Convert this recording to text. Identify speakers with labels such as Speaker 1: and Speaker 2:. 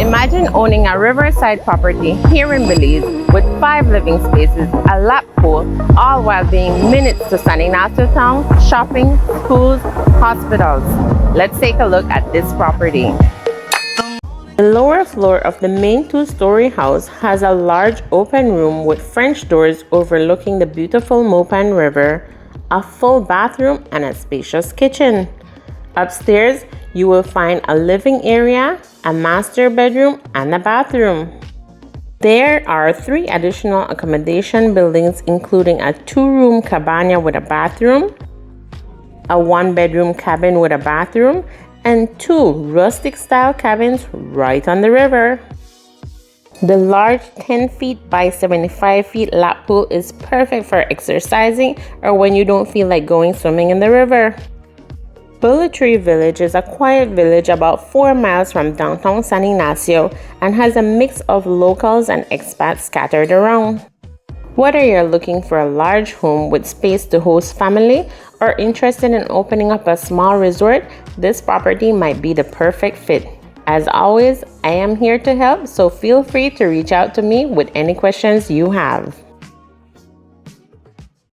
Speaker 1: Imagine owning a riverside property here in Belize with 5 living spaces, a lap pool, all while being minutes to San Ignacio town, shopping, schools, hospitals. Let's take a look at this property. The lower floor of the main 2-story house has a large open room with French doors overlooking the beautiful Mopan River, a full bathroom, and a spacious kitchen. Upstairs, you will find a living area, a master bedroom, and a bathroom. There are 3 additional accommodation buildings, including a 2-room cabana with a bathroom, a 1-bedroom cabin with a bathroom, and 2 rustic style cabins right on the river. The large 10 feet by 75 feet lap pool is perfect for exercising or when you don't feel like going swimming in the river. Belize Village is a quiet village about 4 miles from downtown San Ignacio and has a mix of locals and expats scattered around. Whether you're looking for a large home with space to host family or interested in opening up a small resort, this property might be the perfect fit. As always, I am here to help, so feel free to reach out to me with any questions you have.